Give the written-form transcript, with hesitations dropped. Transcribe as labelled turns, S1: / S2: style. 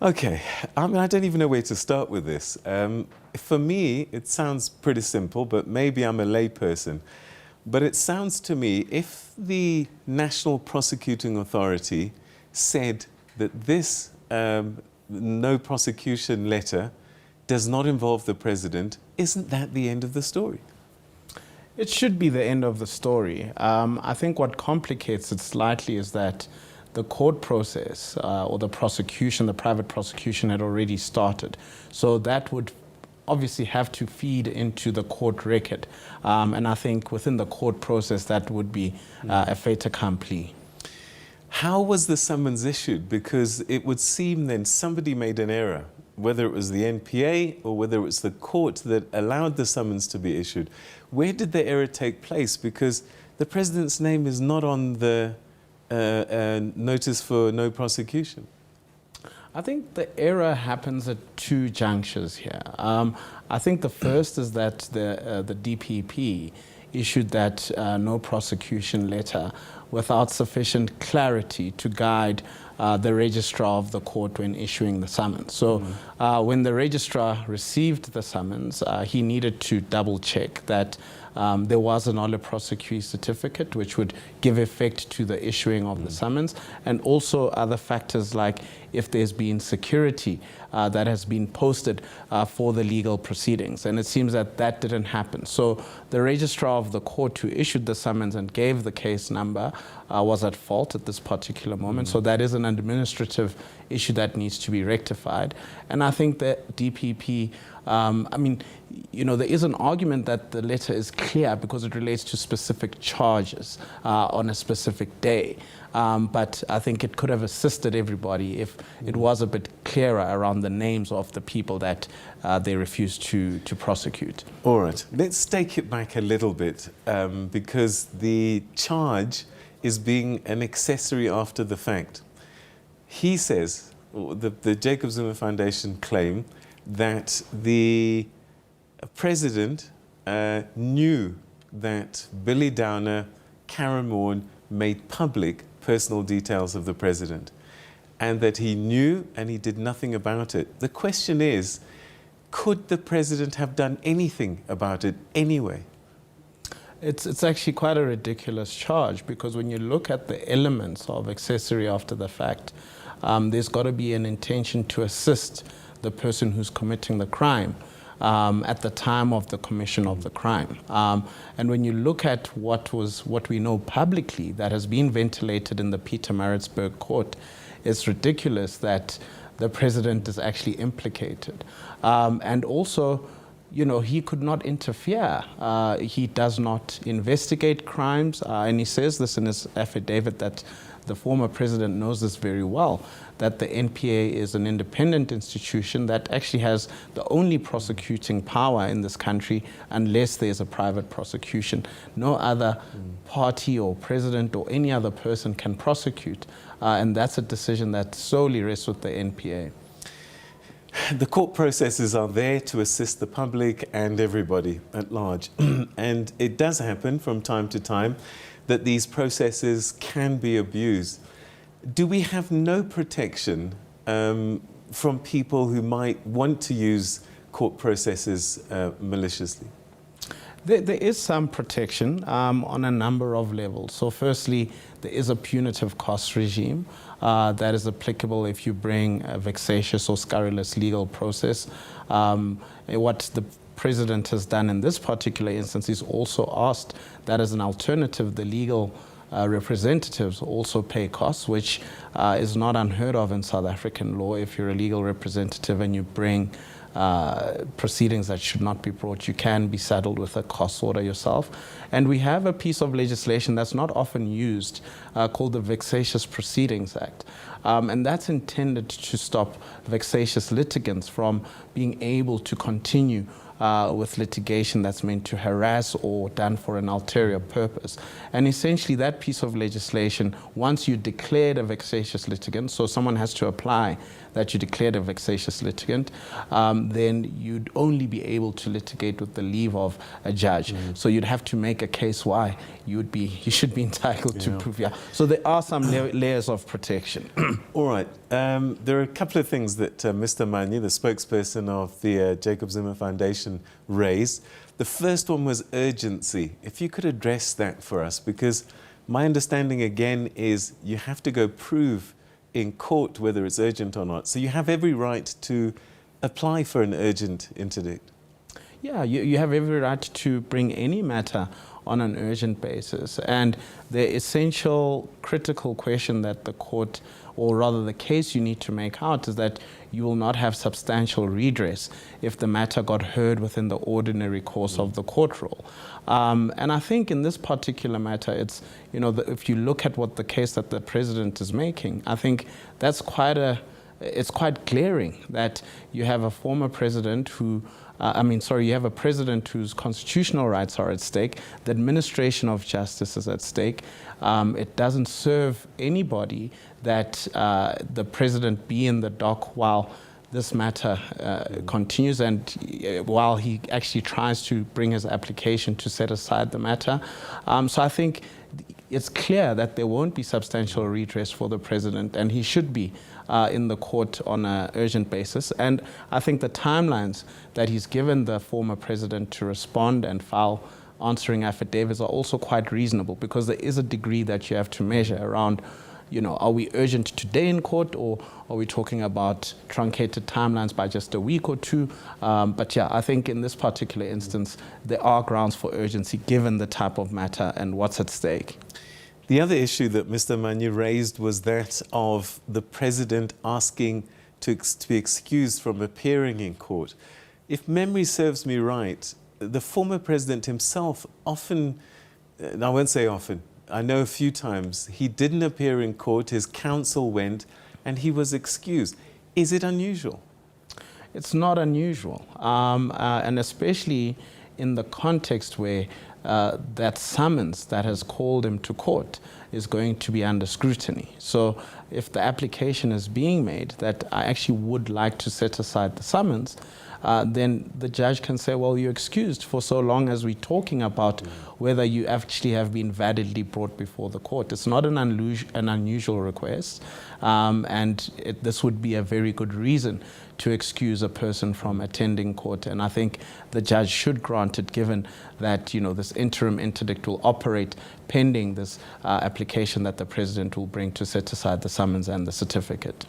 S1: Okay, I mean, I don't even know where to start with this. For me, it sounds pretty simple, but maybe I'm a layperson. But it sounds to me, if the National Prosecuting Authority said that this no prosecution letter does not involve the president, isn't that the end of the story?
S2: It should be the end of the story. I think what complicates it slightly is that the court process or the prosecution, the private prosecution had already started. So that would obviously have to feed into the court record. And I think within the court process, that would be a fait accompli.
S1: How was the summons issued? Because it would seem then somebody made an error, whether it was the NPA or whether it was the court that allowed the summons to be issued. Where did the error take place? Because the president's name is not on the notice for no prosecution.
S2: I think the error happens at two junctures here. I think the first is that the DPP issued that no prosecution letter without sufficient clarity to guide the registrar of the court when issuing the summons. So when the registrar received the summons, he needed to double check that there was a nolle prosequi certificate which would give effect to the issuing of the summons, and also other factors like if there's been security that has been posted for the legal proceedings. And it seems that that didn't happen. So the registrar of the court who issued the summons and gave the case number was at fault at this particular moment. So that is an administrative issue that needs to be rectified. And I think that DPP, I mean, you know, there is an argument that the letter is clear because it relates to specific charges on a specific day. But I think it could have assisted everybody if it was a bit clearer around the names of the people that they refused to prosecute.
S1: All right, let's take it back a little bit because the charge is being an accessory after the fact. He says, the Jacob Zuma Foundation claim that the president knew that Billy Downer, Karen Moore made public personal details of the president, and that he knew and he did nothing about it. The question is, could the president have done anything about it anyway?
S2: It's actually quite a ridiculous charge, because when you look at the elements of accessory after the fact, there's got to be an intention to assist the person who's committing the crime at the time of the commission of the crime. And when you look at what we know publicly that has been ventilated in the Pietermaritzburg court, it's ridiculous that the president is actually implicated. And also, you know, he could not interfere. He does not investigate crimes, and he says this in his affidavit that the former president knows this very well, that the NPA is an independent institution that actually has the only prosecuting power in this country unless there's a private prosecution. No other party or president or any other person can prosecute, and that's a decision that solely rests with the NPA.
S1: The court processes are there to assist the public and everybody at large. And it does happen from time to time that these processes can be abused. Do we have no protection from people who might want to use court processes maliciously?
S2: There is some protection on a number of levels. So firstly, there is a punitive cost regime that is applicable if you bring a vexatious or scurrilous legal process. What the president has done in this particular instance is also asked that as an alternative, the legal representatives also pay costs, which is not unheard of in South African law. If you're a legal representative and you bring proceedings that should not be brought, you can be saddled with a cost order yourself. And we have a piece of legislation that's not often used called the Vexatious Proceedings Act. And that's intended to stop vexatious litigants from being able to continue with litigation that's meant to harass or done for an ulterior purpose. And essentially that piece of legislation, once you declared a vexatious litigant, so someone has to apply that you declared a vexatious litigant, then you'd only be able to litigate with the leave of a judge. So you'd have to make a case why you should be entitled to prove. So there are some layers of protection.
S1: All right. There are a couple of things that Mr. Manyi, the spokesperson of the Jacob Zuma Foundation, raised. The first one was urgency. If you could address that for us, because my understanding again is you have to go prove in court whether it's urgent or not. So you have every right to apply for an urgent interdict.
S2: Yeah, you have every right to bring any matter on an urgent basis. And the essential critical question that the court, or rather the case you need to make out, is that you will not have substantial redress if the matter got heard within the ordinary course of the court rule. And I think in this particular matter, it's, if you look at what the case that the president is making, I think that's it's quite glaring that you have a former president who you have a president whose constitutional rights are at stake, the administration of justice is at stake. It doesn't serve anybody that the president be in the dock while this matter continues and while he actually tries to bring his application to set aside the matter. So I think it's clear that there won't be substantial redress for the president, and he should be in the court on an urgent basis. And I think the timelines that he's given the former president to respond and file answering affidavits are also quite reasonable, because there is a degree that you have to measure around, are we urgent today in court, or are we talking about truncated timelines by just a week or two? But yeah, I think in this particular instance, there are grounds for urgency given the type of matter and what's at stake.
S1: The other issue that Mr. Manyi raised was that of the president asking to be excused from appearing in court. If memory serves me right, the former president himself often, I won't say often, I know a few times, he didn't appear in court, his counsel went, and he was excused. Is it unusual?
S2: It's not unusual, and especially in the context where that summons that has called him to court is going to be under scrutiny. So if the application is being made that I actually would like to set aside the summons, then the judge can say, well, you're excused for so long as we're talking about whether you actually have been validly brought before the court. It's not an unusual request, and this would be a very good reason to excuse a person from attending court. And I think the judge should grant it, given that this interim interdict will operate pending this application that the president will bring to set aside the summons and the certificate.